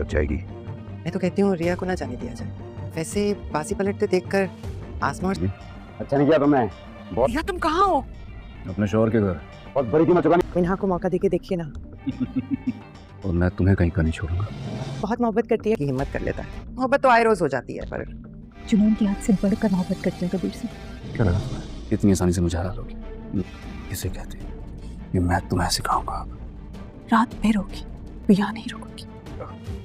जाएगी। मैं तो कहती हूँ रिया को ना जाने दिया जाए। वैसे बाजी पलटते देखकर आसमान अच्छा नहीं किया तुमने। रिया तुम कहाँ हो? अपने शोहर के घर बहुत बड़ी कीमत चुकानी। मिन्हा को मौका देके देखिए ना। और मैं तुम्हें कहीं का नहीं छोड़ूंगा। बहुत मोहब्बत करती है कि हिम्मत कर लेता है। मोहब्बत तो आए रोज हो जाती है, पर जुनून की हद से बढ़कर मोहब्बत करते हैं कबीर से। क्या लगा तुम्हें इतनी आसानी से मुझे हरा लोगे? किसे कहते हैं कि मैं तुम्हें सिखाऊंगा। रात में रोकी, यहाँ नहीं रुकोगी।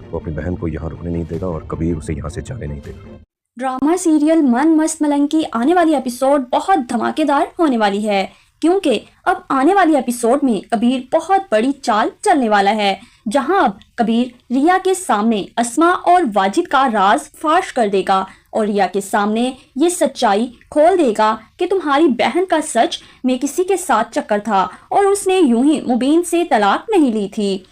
वो अपनी बहन को यहाँ रुकने नहीं देगा और कबीर उसे यहाँ से जाने नहीं देगा। ड्रामा सीरियल मन मस्त मलंग की आने वाली एपिसोड बहुत धमाकेदार होने वाली है, क्योंकि अब आने वाली एपिसोड में कबीर बहुत बड़ी चाल चलने वाला है, जहां अब कबीर रिया के सामने अस्मा और वाजिद का राज फाश कर देगा और रिया के सामने ये सच्चाई खोल देगा कि तुम्हारी बहन का सच में किसी के साथ चक्कर था और उसने यूं ही मुबीन से तलाक नहीं ली थी,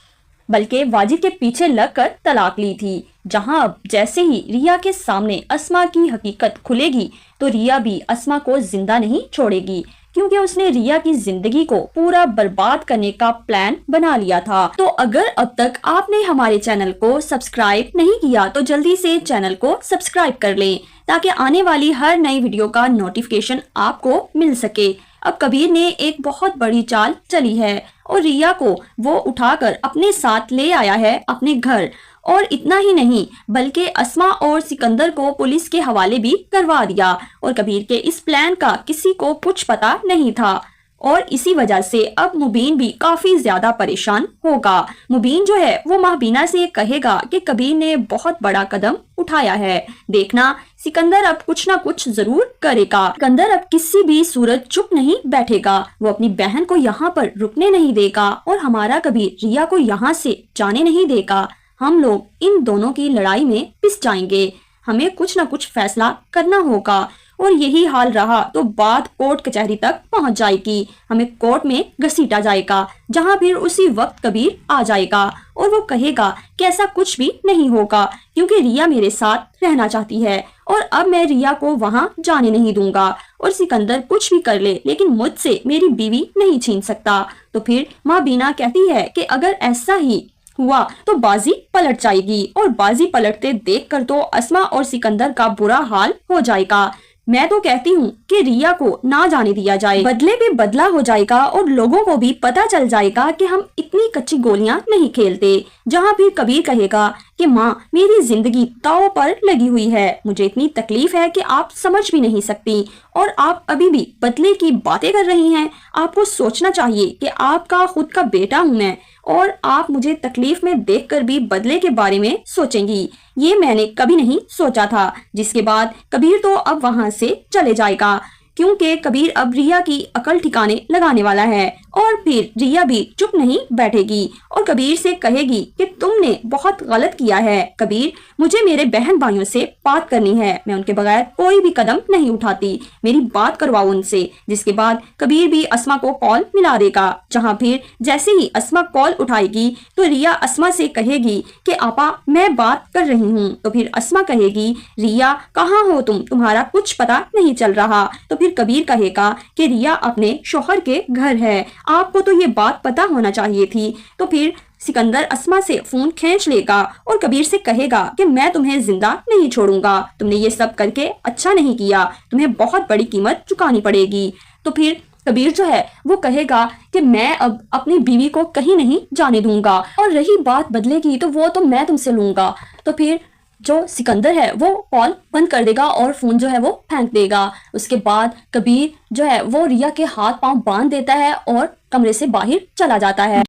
बल्कि वाजिद के पीछे लगकर तलाक ली थी। जहां अब जैसे ही रिया के सामने अस्मा की हकीकत खुलेगी तो रिया भी अस्मा को जिंदा नहीं छोड़ेगी, क्योंकि उसने रिया की जिंदगी को पूरा बर्बाद करने का प्लान बना लिया था। तो अगर अब तक आपने हमारे चैनल को सब्सक्राइब नहीं किया तो जल्दी से चैनल को सब्सक्राइब कर लें, ताकि आने वाली हर नई वीडियो का नोटिफिकेशन आपको मिल सके। अब कबीर ने एक बहुत बड़ी चाल चली है और रिया को वो उठाकर अपने साथ ले आया है अपने घर, और इतना ही नहीं बल्कि अस्मा और सिकंदर को पुलिस के हवाले भी करवा दिया। और कबीर के इस प्लान का किसी को कुछ पता नहीं था और इसी वजह से अब मुबीन भी काफी ज्यादा परेशान होगा। मुबीन जो है वो महबीना से कहेगा कि कबीर ने बहुत बड़ा कदम उठाया है, देखना सिकंदर अब कुछ ना कुछ जरूर करेगा। सिकंदर अब किसी भी सूरत चुप नहीं बैठेगा, वो अपनी बहन को यहाँ पर रुकने नहीं देगा और हमारा कबीर रिया को यहाँ से जाने नहीं देगा। हम लोग इन दोनों की लड़ाई में पिस जाएंगे, हमें कुछ ना कुछ फैसला करना होगा और यही हाल रहा तो बात कोर्ट कचहरी तक पहुंच जाएगी, हमें कोर्ट में घसीटा जाएगा, जहां फिर उसी वक्त कबीर आ जाएगा और वो कहेगा कि ऐसा कुछ भी नहीं होगा, क्योंकि रिया मेरे साथ रहना चाहती है और अब मैं रिया को वहां जाने नहीं दूंगा और सिकंदर कुछ भी कर ले लेकिन मुझसे मेरी बीवी नहीं छीन सकता। तो फिर माँ बीना कहती है कि अगर ऐसा ही हुआ तो बाजी पलट जाएगी और बाजी पलटते देखकर तो अस्मा और सिकंदर का बुरा हाल हो जाएगा। मैं तो कहती हूँ कि रिया को ना जाने दिया जाए, बदले पे बदला हो जाएगा और लोगों को भी पता चल जाएगा कि हम इतनी कच्ची गोलियां नहीं खेलते। जहाँ फिर कबीर कहेगा कि माँ मेरी जिंदगी दांव पर लगी हुई है, मुझे इतनी तकलीफ है कि आप समझ भी नहीं सकती और आप अभी भी बदले की बातें कर रही हैं। आपको सोचना चाहिए कि आपका खुद का बेटा हूँ मैं और आप मुझे तकलीफ में देखकर भी बदले के बारे में सोचेंगी, ये मैंने कभी नहीं सोचा था। जिसके बाद कबीर तो अब वहां से चले जाएगा, क्योंकि कबीर अब रिया की अकल ठिकाने लगाने वाला है और फिर रिया भी चुप नहीं बैठेगी और कबीर से कहेगी कि तुमने बहुत गलत किया है कबीर, मुझे मेरे बहन भाइयों से बात करनी है, मैं उनके बगैर कोई भी कदम नहीं उठाती, मेरी बात करवाओ उनसे। जिसके बाद कबीर भी अस्मा को कॉल मिला देगा, जहां फिर जैसे ही अस्मा कॉल उठाएगी तो रिया अस्मा से कहेगी कि आपा मैं बात कर रही हूँ। तो फिर अस्मा कहेगी रिया कहाँ हो तुम, तुम्हारा कुछ पता नहीं चल रहा। तो फिर कबीर कहेगा कि रिया अपने शौहर के घर है, आपको तो ये बात पता होना चाहिए थी। तो फिर सिकंदर अस्मा से फोन खींच लेगा और कबीर से कहेगा कि मैं तुम्हें जिंदा नहीं छोड़ूंगा, तुमने ये सब करके अच्छा नहीं किया, तुम्हें बहुत बड़ी कीमत चुकानी पड़ेगी। तो फिर कबीर जो है वो कहेगा कि मैं अब अपनी बीवी को कहीं नहीं जाने दूंगा और रही बात बदले की तो वो तो मैं तुमसे लूंगा। तो फिर जो सिकंदर है वो कॉल बंद कर देगा और फोन जो है वो फेंक देगा। उसके बाद कबीर जो है वो रिया के हाथ पांव बांध देता है और कमरे से बाहर चला जाता है।